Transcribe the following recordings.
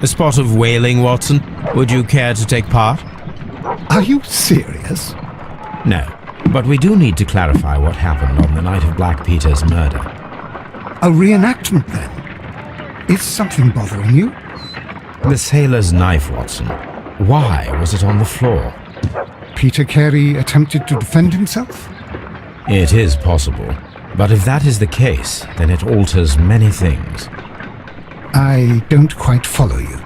A spot of whaling, Watson. Would you care to take part? Are you serious? No, but we do need to clarify what happened on the night of Black Peter's murder. A reenactment, then? Is something bothering you? The sailor's knife, Watson. Why was it on the floor? Peter Carey attempted to defend himself? It is possible, but if that is the case, then it alters many things. I don't quite follow you.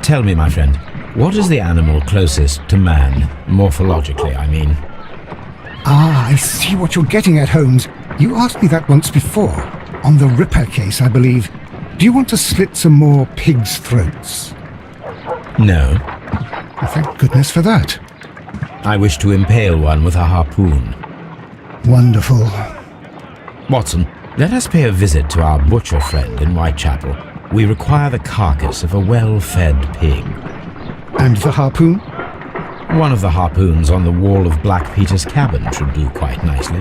Tell me, my friend, what is the animal closest to man, morphologically, I mean? Ah, I see what you're getting at, Holmes. You asked me that once before. On the Ripper case, I believe. Do you want to slit some more pigs' throats? No. Well, thank goodness for that. I wish to impale one with a harpoon. Wonderful. Watson, let us pay a visit to our butcher friend in Whitechapel. We require the carcass of a well-fed pig. And the harpoon? One of the harpoons on the wall of Black Peter's cabin should do quite nicely.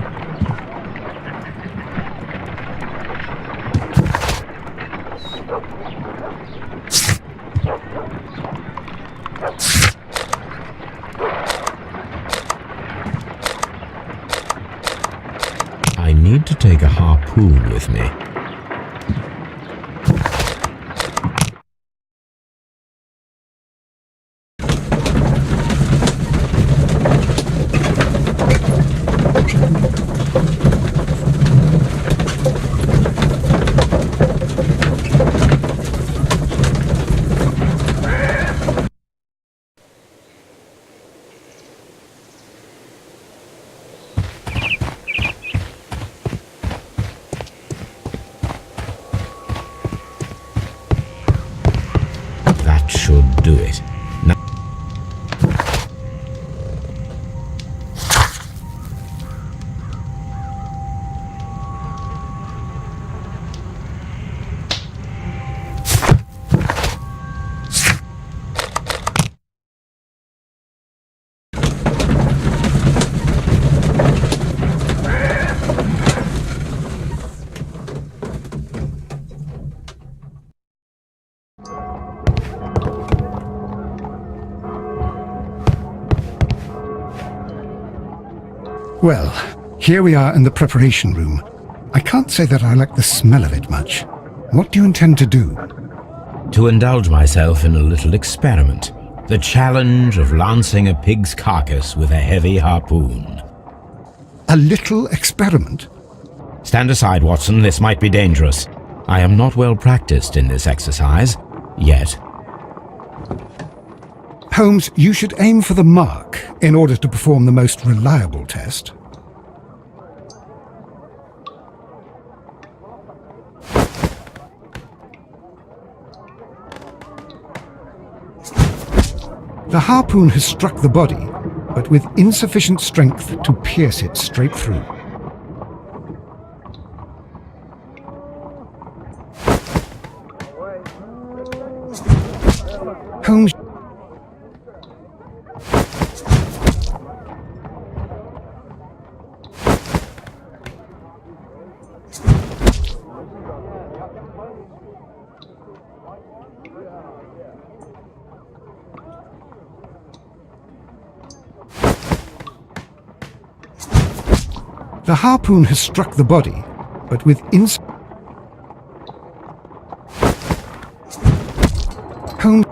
I need to take a harpoon with me. Should do it. Now Well, here we are in the preparation room. I can't say that I like the smell of it much. What do you intend to do? to indulge myself in a little experiment. The challenge of lancing a pig's carcass with a heavy harpoon. A little experiment? Stand aside, Watson. This might be dangerous. I am not well practiced in this exercise, yet. Holmes, you should aim for the mark in order to perform the most reliable test. The harpoon has struck the body, but with insufficient strength to pierce it straight through. Holmes, the harpoon has struck the body, but with Holmes.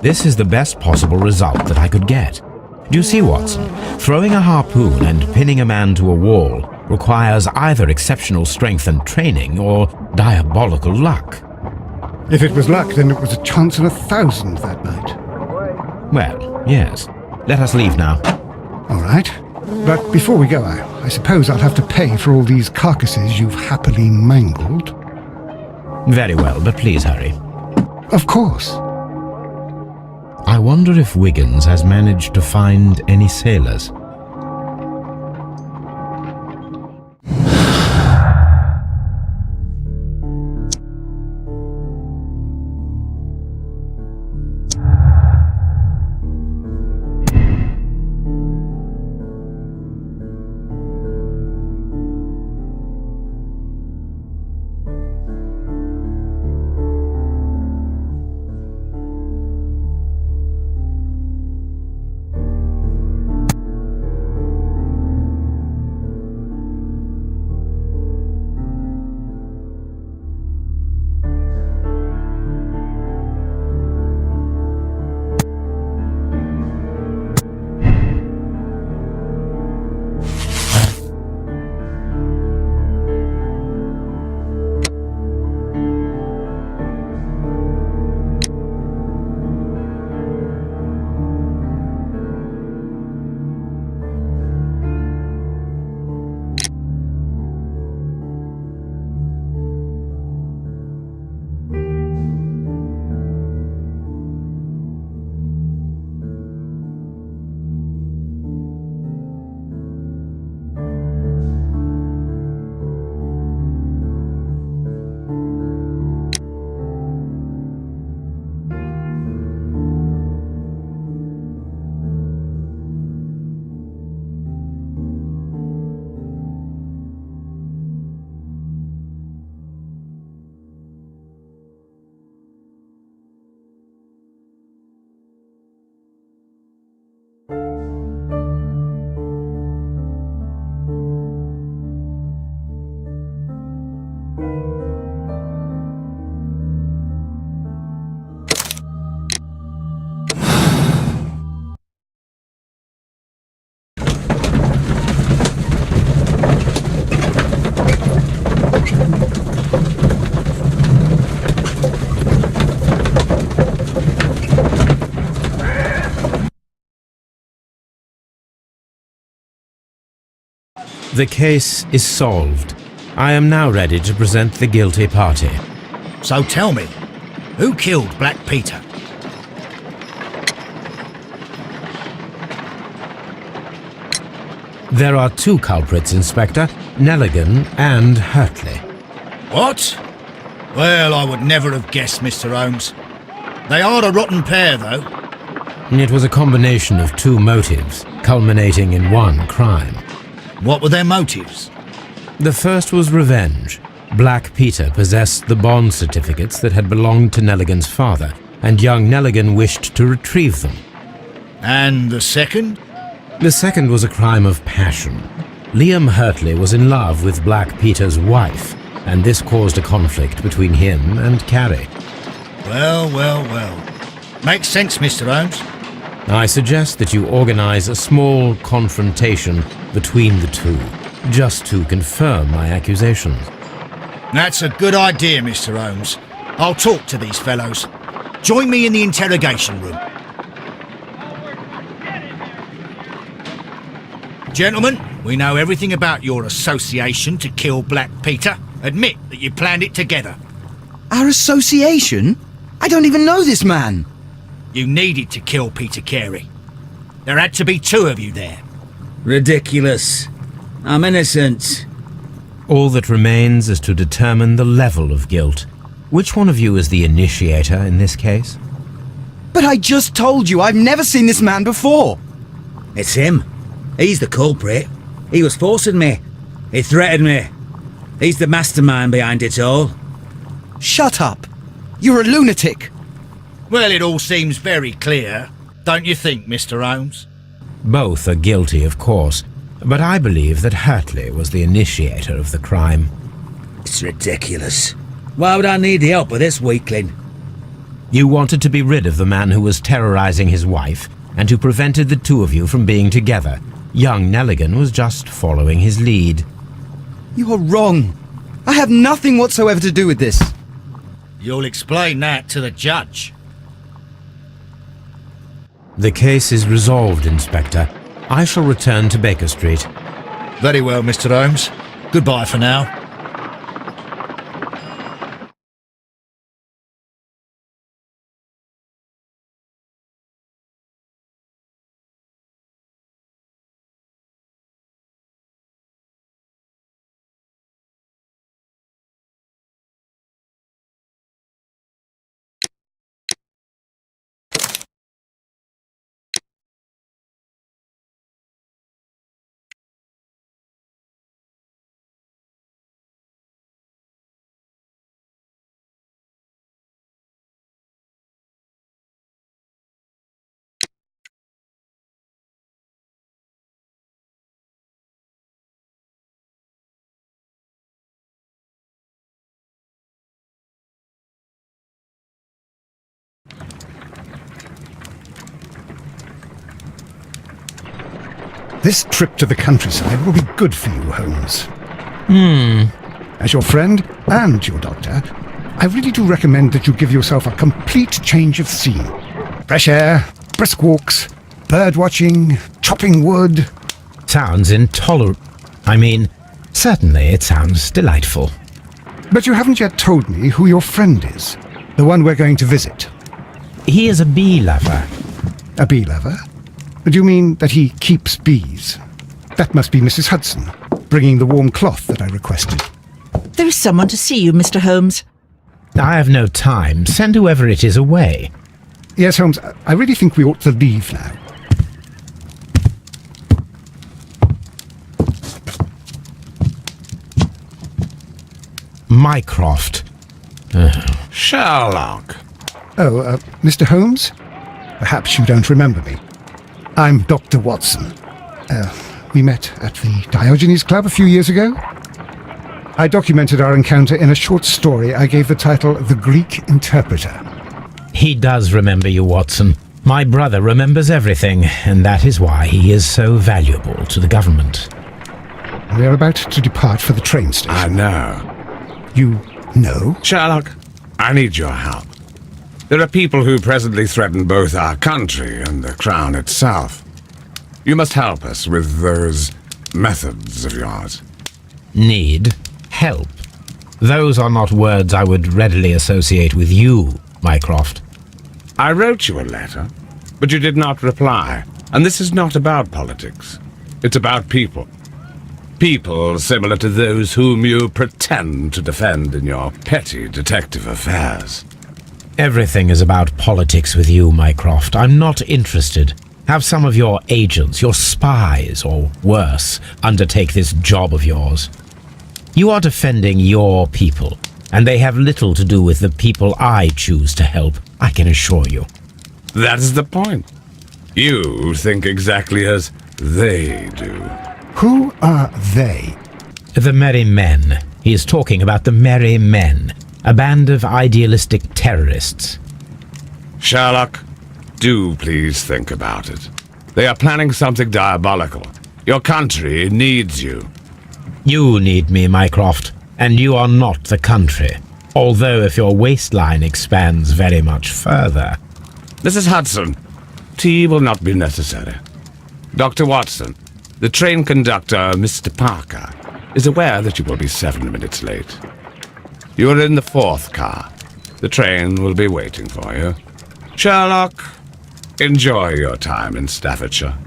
This is the best possible result that I could get. Do you see, Watson? Throwing a harpoon and pinning a man to a wall requires either exceptional strength and training or diabolical luck. If it was luck, then it was a chance in 1,000 that night. Well, yes. Let us leave now. All right. But before we go, I suppose I'll have to pay for all these carcasses you've happily mangled. Very well, but please hurry. Of course. I wonder if Wiggins has managed to find any sailors. The case is solved. I am now ready to present the guilty party. So tell me, who killed Black Peter? There are two culprits, Inspector, Nelligan and Hurtley. What? Well, I would never have guessed, Mr. Holmes. They are a rotten pair, though. It was a combination of two motives, culminating in one crime. What were their motives? The first was revenge. Black Peter possessed the bond certificates that had belonged to Nelligan's father, and young Nelligan wished to retrieve them. And the second? The second was a crime of passion. Liam Hurtley was in love with Black Peter's wife, and this caused a conflict between him and Carrie. Well. Makes sense, Mr. Holmes. I suggest that you organize a small confrontation between the two, just to confirm my accusations. That's a good idea, Mr. Holmes. I'll talk to these fellows. Join me in the interrogation room. Gentlemen, we know everything about your association to kill Black Peter. Admit that you planned it together. Our association? I don't even know this man. You needed to kill Peter Carey. There had to be two of you there. Ridiculous. I'm innocent. All that remains is to determine the level of guilt. Which one of you is the initiator in this case? But I just told you I've never seen this man before. It's him. He's the culprit. He was forcing me. He threatened me. He's the mastermind behind it all. Shut up. You're a lunatic. Well, it all seems very clear, don't you think, Mr. Holmes? Both are guilty, of course, but I believe that Hurtley was the initiator of the crime. It's ridiculous. Why would I need the help of this weakling? You wanted to be rid of the man who was terrorizing his wife, and who prevented the two of you from being together. Young Nelligan was just following his lead. You're wrong. I have nothing whatsoever to do with this. You'll explain that to the judge. The case is resolved, Inspector. I shall return to Baker Street. Very well, Mr. Holmes. Goodbye for now. This trip to the countryside will be good for you, Holmes. As your friend and your doctor, I really do recommend that you give yourself a complete change of scene. Fresh air, brisk walks, bird watching, chopping wood. Sounds intolerable. I mean, certainly it sounds delightful. But you haven't yet told me who your friend is, the one we're going to visit. He is a bee lover. A bee lover? Do you mean that he keeps bees? That must be Mrs. Hudson, bringing the warm cloth that I requested. There is someone to see you, Mr. Holmes. I have no time. Send whoever it is away. Yes, Holmes, I really think we ought to leave now. Mycroft. Sherlock. Oh, Mr. Holmes? Perhaps you don't remember me. I'm Dr. Watson. We met at the Diogenes Club a few years ago. I documented our encounter in a short story I gave the title The Greek Interpreter. He does remember you, Watson. My brother remembers everything, and that is why he is so valuable to the government. We're about to depart for the train station. I know. You know? Sherlock, I need your help. There are people who presently threaten both our country and the Crown itself. You must help us with those methods of yours. Need help. Those are not words I would readily associate with you, Mycroft. I wrote you a letter, but you did not reply. And this is not about politics. It's about people. People similar to those whom you pretend to defend in your petty detective affairs. Everything is about politics with you, Mycroft. I'm not interested. Have some of your agents, your spies, or worse, undertake this job of yours. You are defending your people, and they have little to do with the people I choose to help, I can assure you. That is the point. You think exactly as they do. Who are they? The Merry Men. He is talking about the Merry Men, a band of idealistic terrorists. Sherlock, do please think about it. They are planning something diabolical. Your country needs you. You need me, Mycroft, and you are not the country. Although if your waistline expands very much further. Mrs. Hudson, tea will not be necessary. Dr. Watson, the train conductor, Mr. Parker, is aware that you will be 7 minutes late. You are in the 4th car. The train will be waiting for you. Sherlock, enjoy your time in Staffordshire.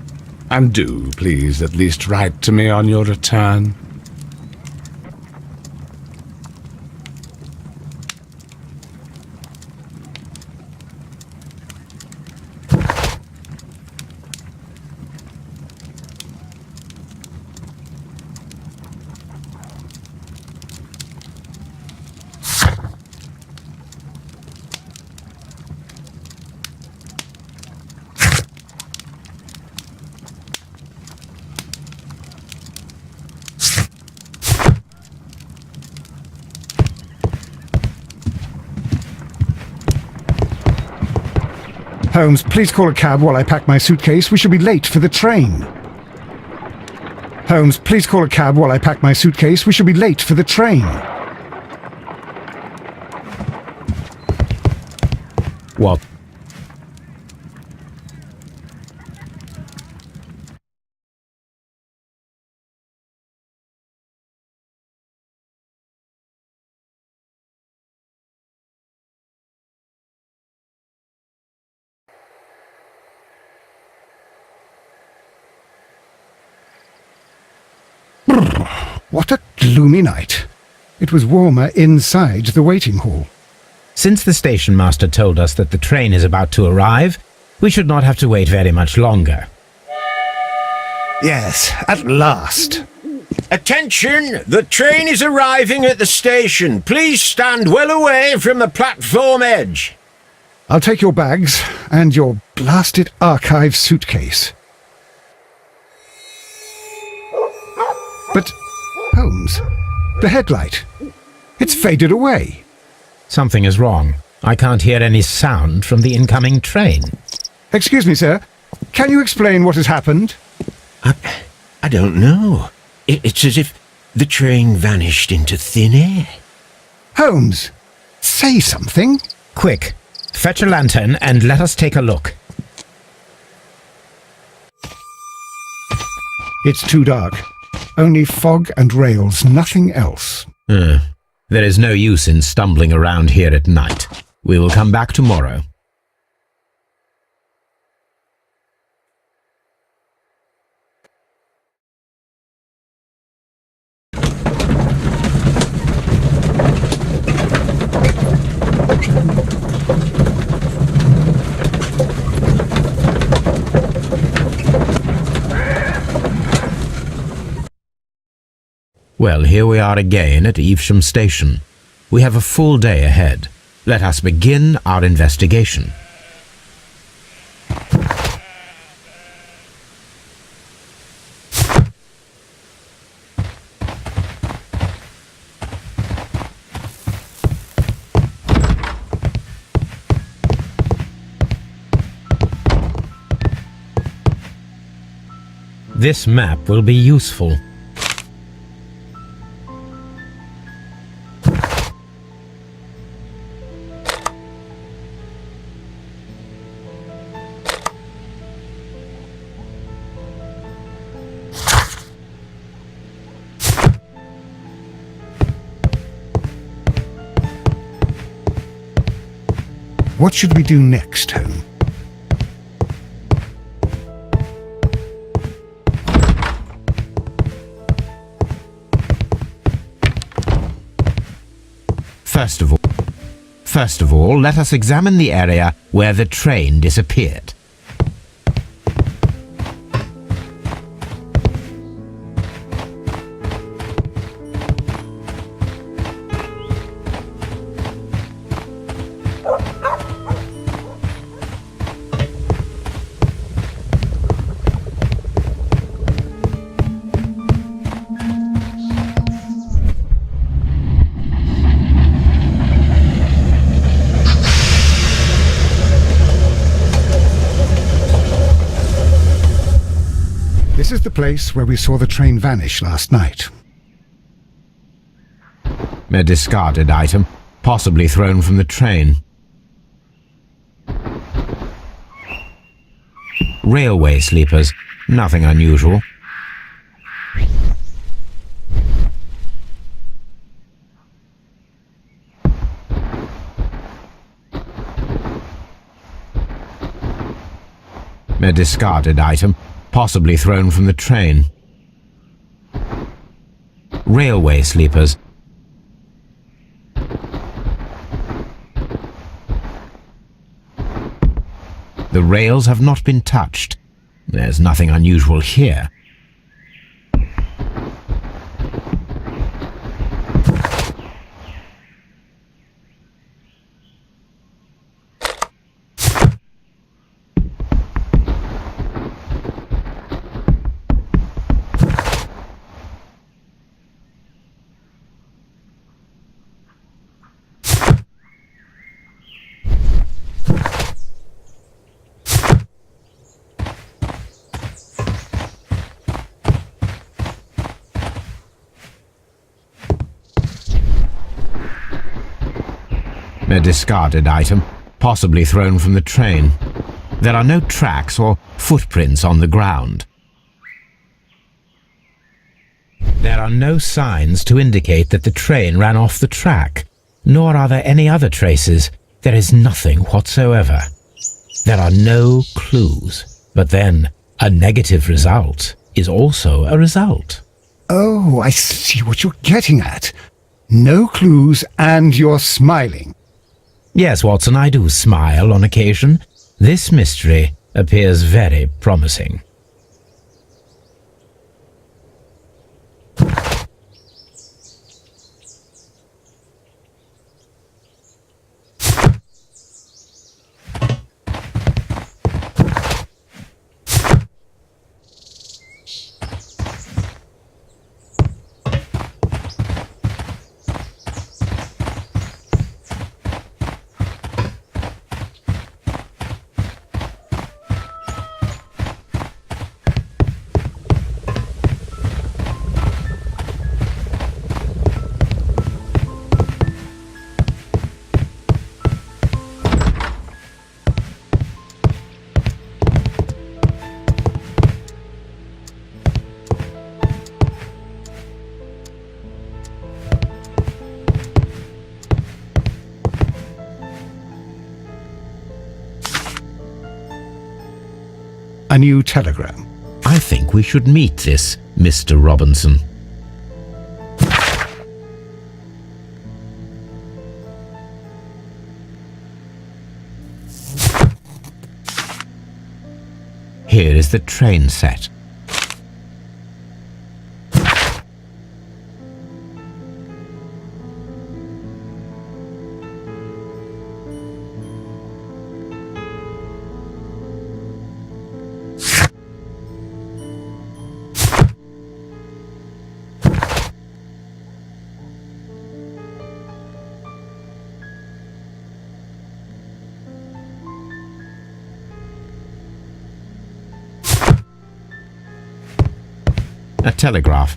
And do, please, at least write to me on your return. Holmes, please call a cab while I pack my suitcase. We shall be late for the train. Holmes, please call a cab while I pack my suitcase. We shall be late for the train. What? What a gloomy night. It was warmer inside the waiting hall. Since the station master told us that the train is about to arrive, we should not have to wait very much longer. Yes, at last. Attention! The train is arriving at the station. Please stand well away from the platform edge. I'll take your bags and your blasted archive suitcase. But, Holmes, the headlight. It's faded away. Something is wrong. I can't hear any sound from the incoming train. Excuse me, sir. Can you explain what has happened? I don't know. It's as if the train vanished into thin air. Holmes, say something. Quick, fetch a lantern and let us take a look. It's too dark. Only fog and rails, nothing else. There is no use in stumbling around here at night. We will come back tomorrow. Well, here we are again at Evesham Station. We have a full day ahead. Let us begin our investigation. This map will be useful. What should we do next, Holmes? First of all, let us examine the area where the train disappeared. This is the place where we saw the train vanish last night. A discarded item, possibly thrown from the train. Railway sleepers, nothing unusual. A discarded item, possibly thrown from the train. Railway sleepers. The rails have not been touched. There's nothing unusual here. A discarded item, possibly thrown from the train. There are no tracks or footprints on the ground. There are no signs to indicate that the train ran off the track, nor are there any other traces. There is nothing whatsoever. There are no clues. But then, a negative result is also a result. Oh, I see what you're getting at. No clues and you're smiling. Yes, Watson, I do smile on occasion. This mystery appears very promising. A new telegram. I think we should meet this Mr. Robinson. Here is the train set. A telegraph.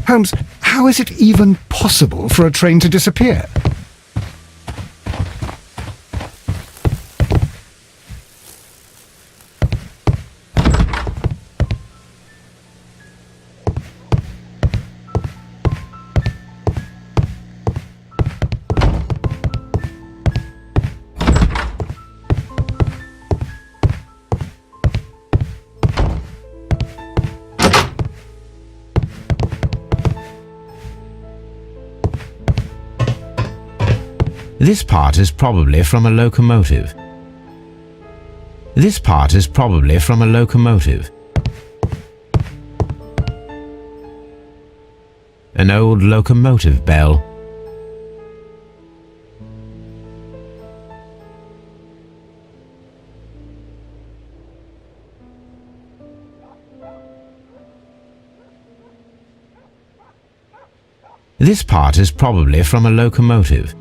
Holmes, how is it even possible for a train to disappear? This part is probably from a locomotive. This part is probably from a locomotive. An old locomotive bell. This part is probably from a locomotive.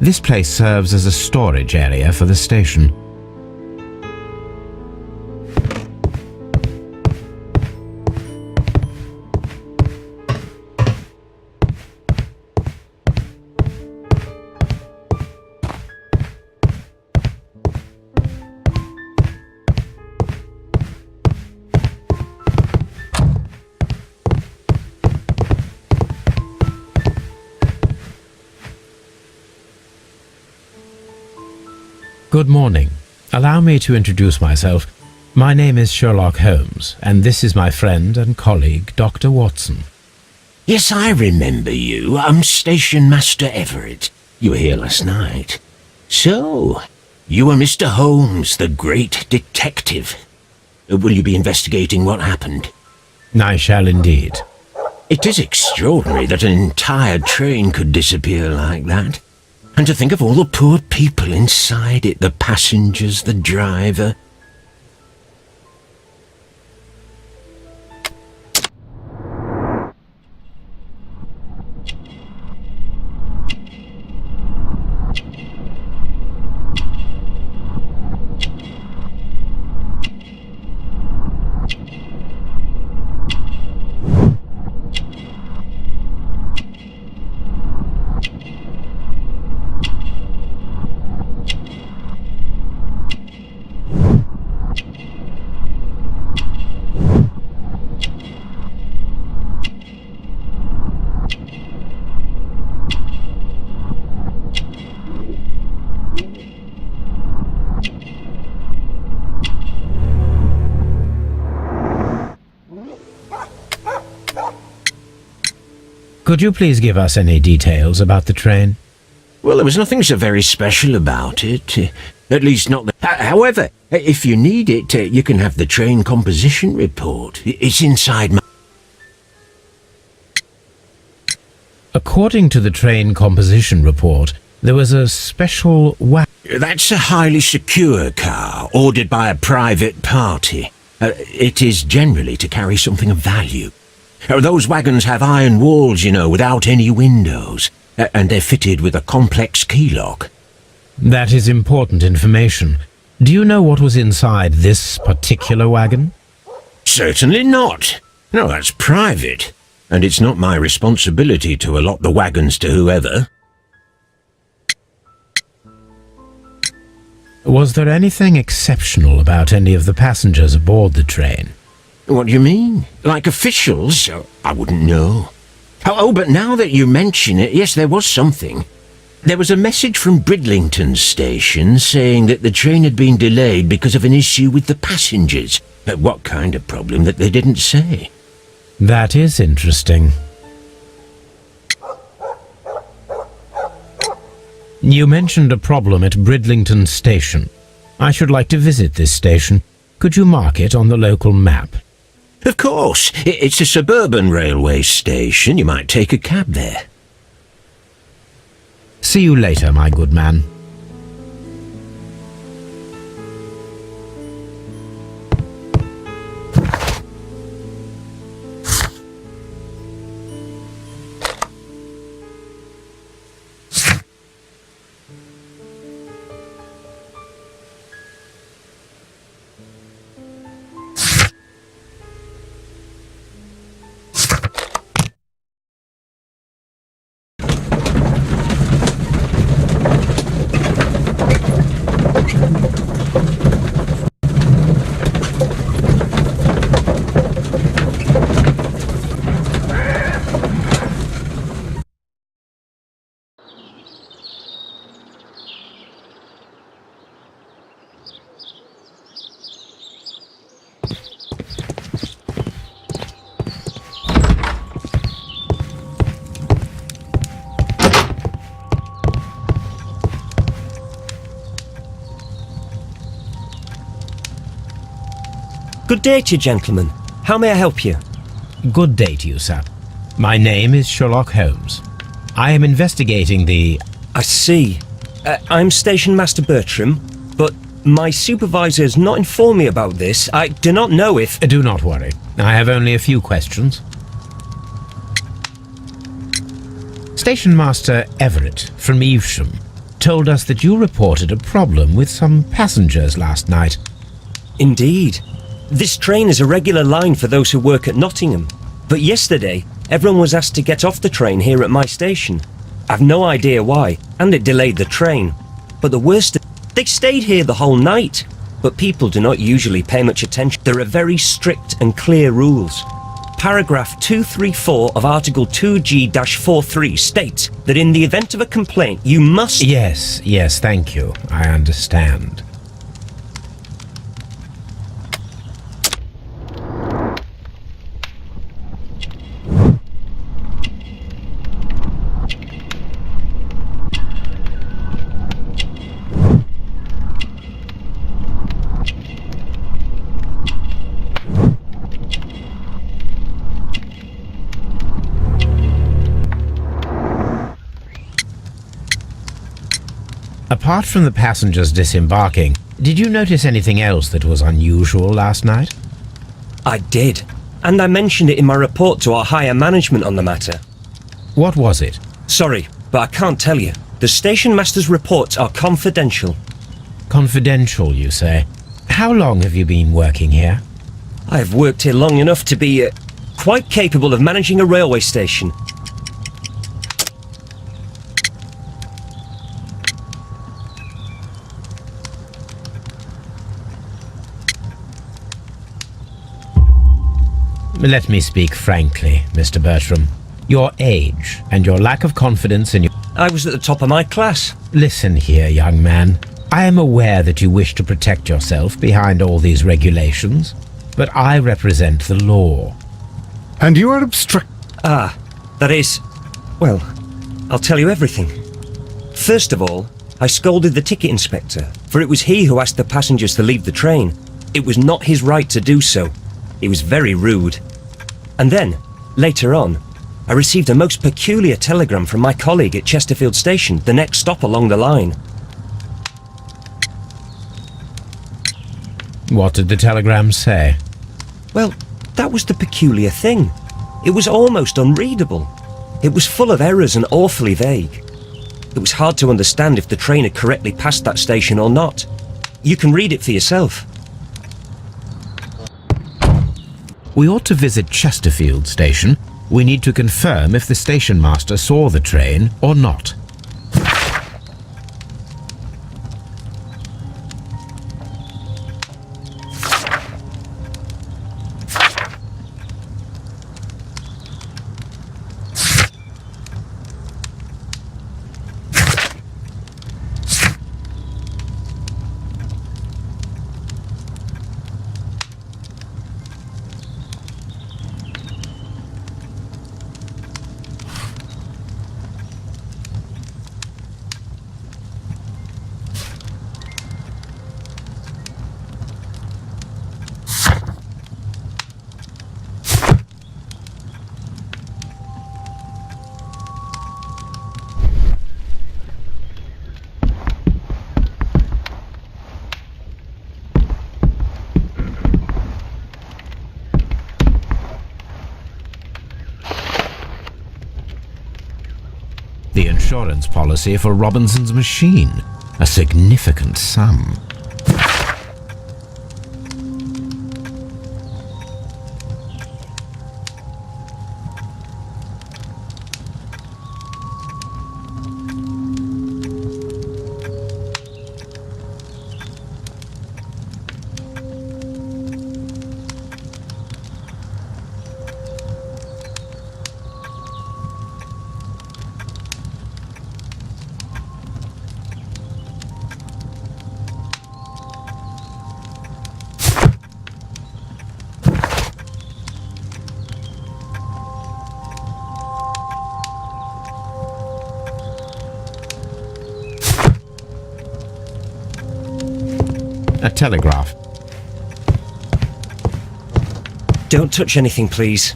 This place serves as a storage area for the station. Good morning. Allow me to introduce myself. My name is Sherlock Holmes, and this is my friend and colleague, Dr. Watson. Yes, I remember you. I'm Station Master Everett. You were here last night. So, you are Mr. Holmes, the great detective. Will you be investigating what happened? I shall indeed. It is extraordinary that an entire train could disappear like that. And to think of all the poor people inside it, the passengers, the driver. Could you please give us any details about the train? Well, there was nothing so very special about it. At least not the... However, if you need it, you can have the train composition report. It's inside my... According to the train composition report, there was a special That's a highly secure car, ordered by a private party. It is generally to carry something of value. Those wagons have iron walls, you know, without any windows, and they're fitted with a complex key lock. That is important information. Do you know what was inside this particular wagon? Certainly not. No, that's private, and it's not my responsibility to allot the wagons to whoever. Was there anything exceptional about any of the passengers aboard the train? What do you mean? Like officials? I wouldn't know. Oh, but now that you mention it, yes, there was something. There was a message from Bridlington station saying that the train had been delayed because of an issue with the passengers. What kind of problem that they didn't say? That is interesting. You mentioned a problem at Bridlington station. I should like to visit this station. Could you mark it on the local map? Of course. It's a suburban railway station. You might take a cab there. See you later, my good man. Good day to you, gentlemen. How may I help you? Good day to you, sir. My name is Sherlock Holmes. I am investigating the... I see. I'm Station Master Bertram, but my supervisor has not informed me about this. I do not know if... Do not worry. I have only a few questions. Station Master Everett from Evesham told us that you reported a problem with some passengers last night. Indeed. This train is a regular line for those who work at Nottingham. But yesterday, everyone was asked to get off the train here at my station. I've no idea why, and it delayed the train. But the worst, they stayed here the whole night. But people do not usually pay much attention. There are very strict and clear rules. Paragraph 234 of Article 2G-43 states that in the event of a complaint, you must... Yes, thank you. I understand. Apart from the passengers disembarking, did you notice anything else that was unusual last night? I did, and I mentioned it in my report to our higher management on the matter. What was it? Sorry, but I can't tell you. The station master's reports are confidential. Confidential, you say? How long have you been working here? I have worked here long enough to be quite capable of managing a railway station. Let me speak frankly, Mr. Bertram. Your age and your lack of confidence in your... I was at the top of my class. Listen here, young man. I am aware that you wish to protect yourself behind all these regulations, but I represent the law. And you are That is, Well, I'll tell you everything. First of all, I scolded the ticket inspector, for it was he who asked the passengers to leave the train. It was not his right to do so. He was very rude. And then, later on, I received a most peculiar telegram from my colleague at Chesterfield Station, the next stop along the line. What did the telegram say? Well, that was the peculiar thing. It was almost unreadable. It was full of errors and awfully vague. It was hard to understand if the train had correctly passed that station or not. You can read it for yourself. We ought to visit Chesterfield Station. We need to confirm if the station master saw the train or not. The insurance policy for Robinson's machine. A significant sum. A telegraph. Don't touch anything, please.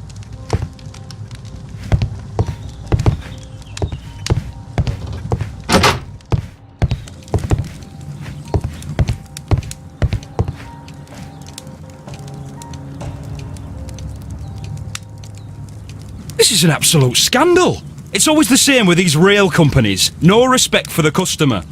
This is an absolute scandal. It's always the same with these rail companies. No respect for the customer.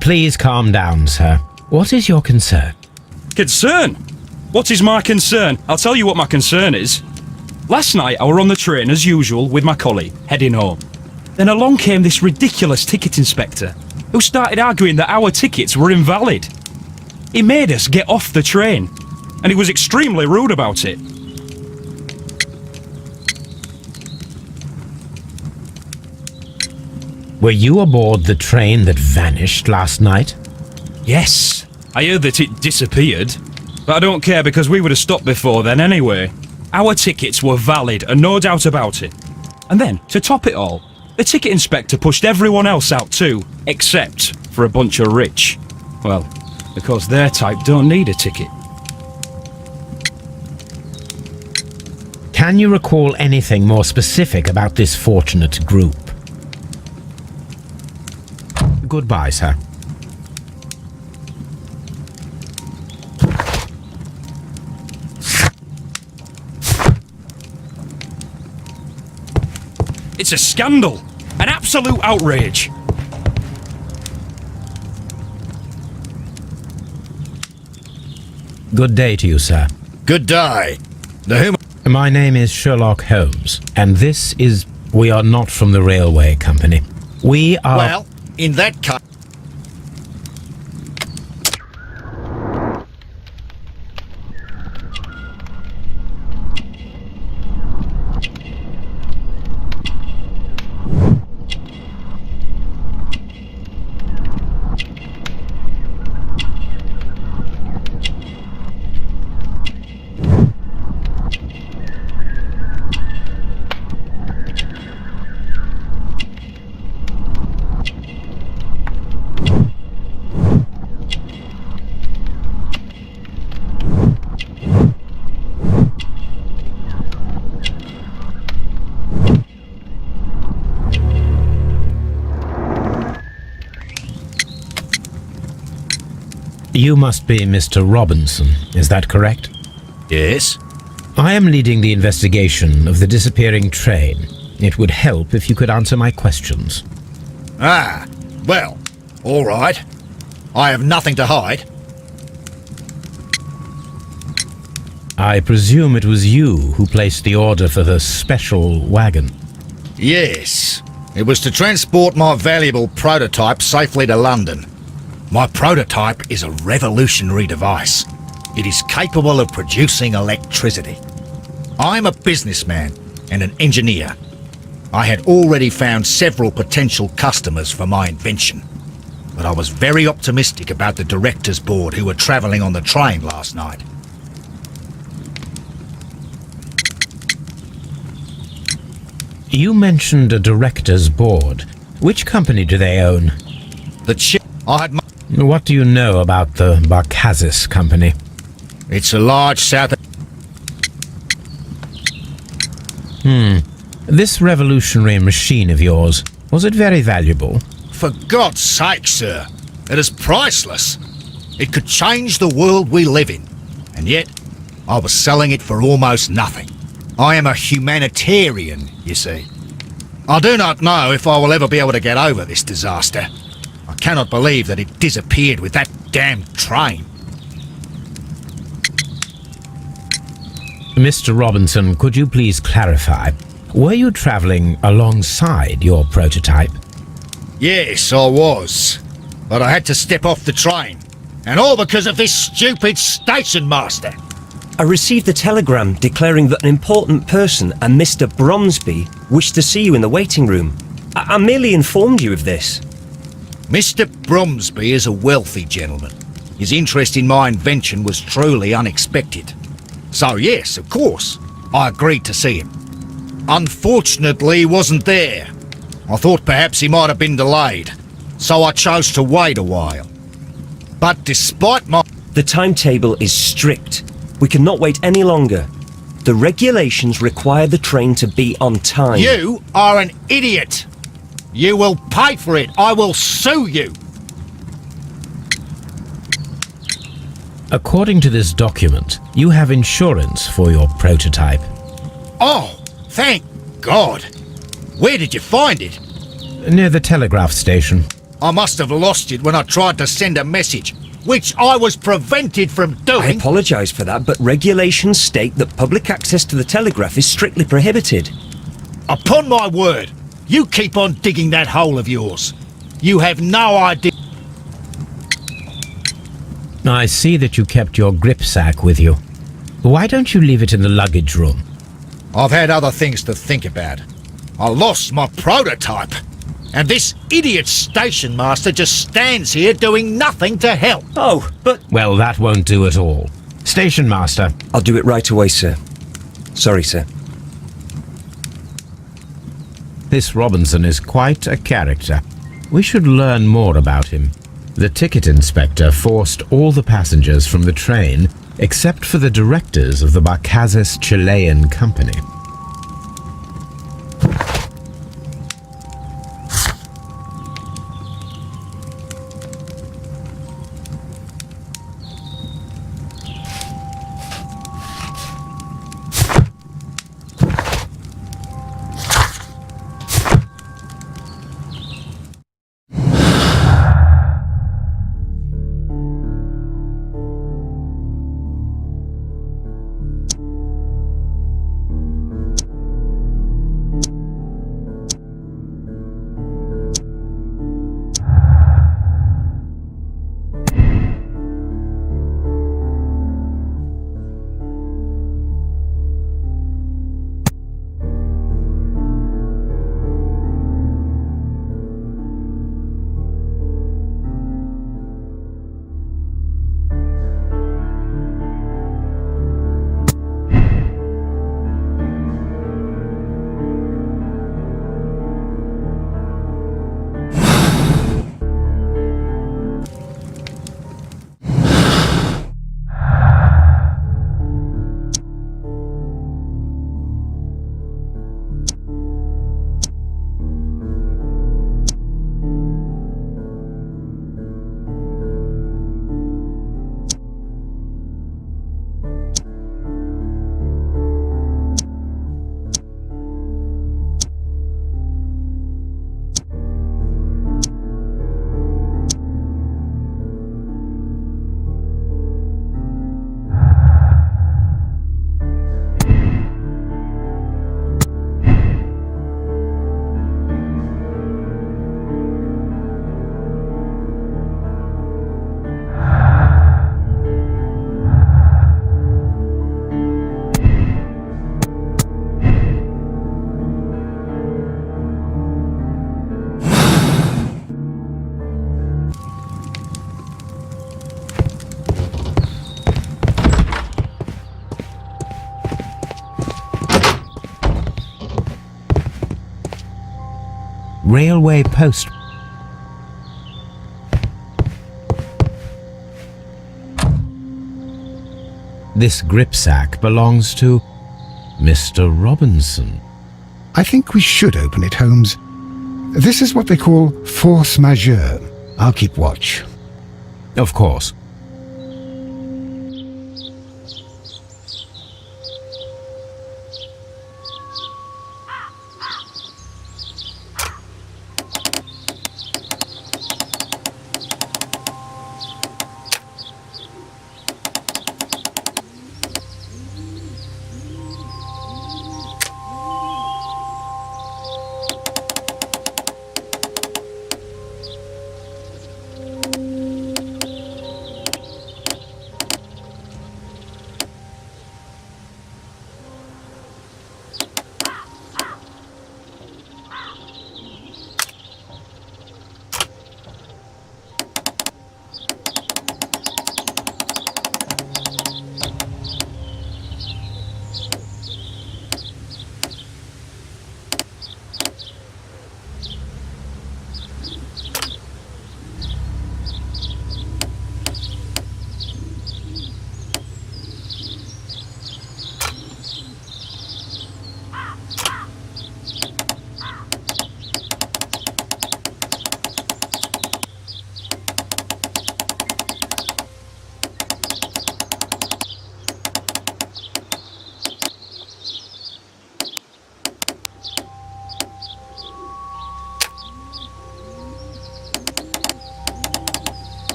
Please calm down, sir. What is your concern? Concern? What is my concern? I'll tell you what my concern is. Last night I were on the train as usual with my colleague, heading home. Then along came this ridiculous ticket inspector, who started arguing that our tickets were invalid. He made us get off the train, and he was extremely rude about it. Were you aboard the train that vanished last night? Yes, I heard that it disappeared, but I don't care because we would have stopped before then anyway. Our tickets were valid and no doubt about it. And then, to top it all, the ticket inspector pushed everyone else out too, except for a bunch of rich. Well, because their type don't need a ticket. Can you recall anything more specific about this fortunate group? Goodbye, sir. It's a scandal! An absolute outrage! Good day to you, sir. Good day. The whom... My name is Sherlock Holmes, and this is... We are not from the railway company. We are... Well, in that case... You must be Mr. Robinson, is that correct? Yes? I am leading the investigation of the disappearing train. It would help if you could answer my questions. Ah, well, all right. I have nothing to hide. I presume it was you who placed the order for the special wagon. Yes. It was to transport my valuable prototype safely to London. My prototype is a revolutionary device. It is capable of producing electricity. I'm a businessman and an engineer. I had already found several potential customers for my invention, but I was very optimistic about the directors' board who were travelling on the train last night. You mentioned a director's board. Which company do they own? I had... What do you know about the Barkazis company? It's a large South... This revolutionary machine of yours, was it very valuable? For God's sake, sir, it is priceless. It could change the world we live in, and yet I was selling it for almost nothing. I am a humanitarian, you see. I do not know if I will ever be able to get over this disaster. I cannot believe that it disappeared with that damn train. Mr. Robinson, could you please clarify? Were you travelling alongside your prototype? Yes, I was. But I had to step off the train. And all because of this stupid station master. I received a telegram declaring that an important person, a Mr. Bromsby, wished to see you in the waiting room. I merely informed you of this. Mr. Bromsby is a wealthy gentleman. His interest in my invention was truly unexpected. So yes, of course, I agreed to see him. Unfortunately, he wasn't there. I thought perhaps he might have been delayed, so I chose to wait a while. But despite my... The timetable is strict. We cannot wait any longer. The regulations require the train to be on time. You are an idiot! You will pay for it! I will sue you! According to this document, you have insurance for your prototype. Oh, thank God! Where did you find it? Near the telegraph station. I must have lost it when I tried to send a message, which I was prevented from I doing. apologise for that, but regulations state that public access to the telegraph is strictly prohibited. Upon my word, you keep on digging that hole of yours. You have no idea. I see that you kept your gripsack with you. Why don't you leave it in the luggage room? I've had other things to think about. I lost my prototype. And this idiot station master just stands here doing nothing to help. Oh, but... Well, that won't do at all. Station master. I'll do it right away, sir. Sorry, sir. This Robinson is quite a character. We should learn more about him. The ticket inspector forced all the passengers from the train except for the directors of the Barkazis Chilean company. railway post. This gripsack belongs to Mr. Robinson. I think we should open it, Holmes. This is what they call force majeure. I'll keep watch. Of course.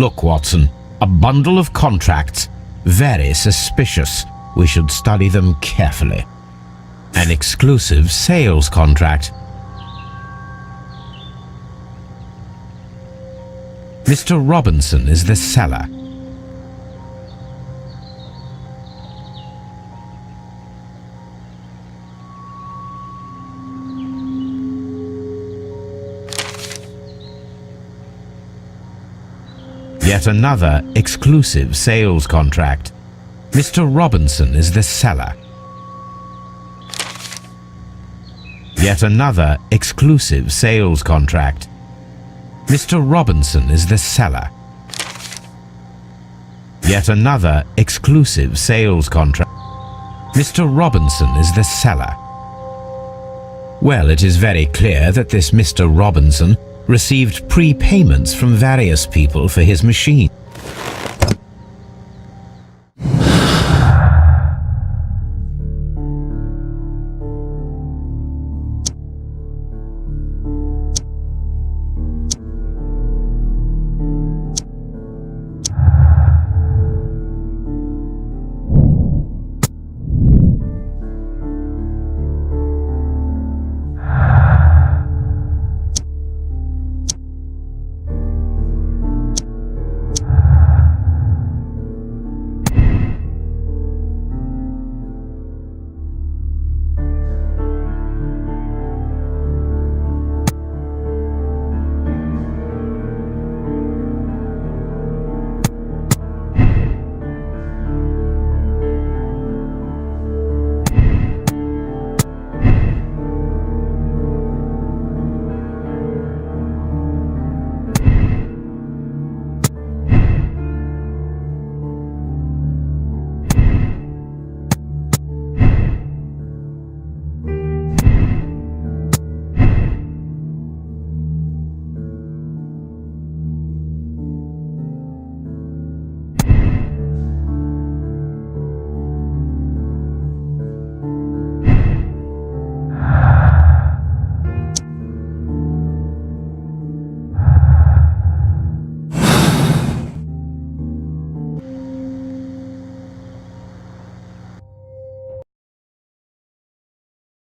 Look, Watson, a bundle of contracts. Very suspicious. We should study them carefully. An exclusive sales contract. Mr. Robinson is the seller. Yet another exclusive sales contract. Mr. Robinson is the seller. Yet another exclusive sales contract. Mr. Robinson is the seller. Yet another exclusive sales contract. Mr. Robinson is the seller. Well, it is very clear that this Mr. Robinson received prepayments from various people for his machine.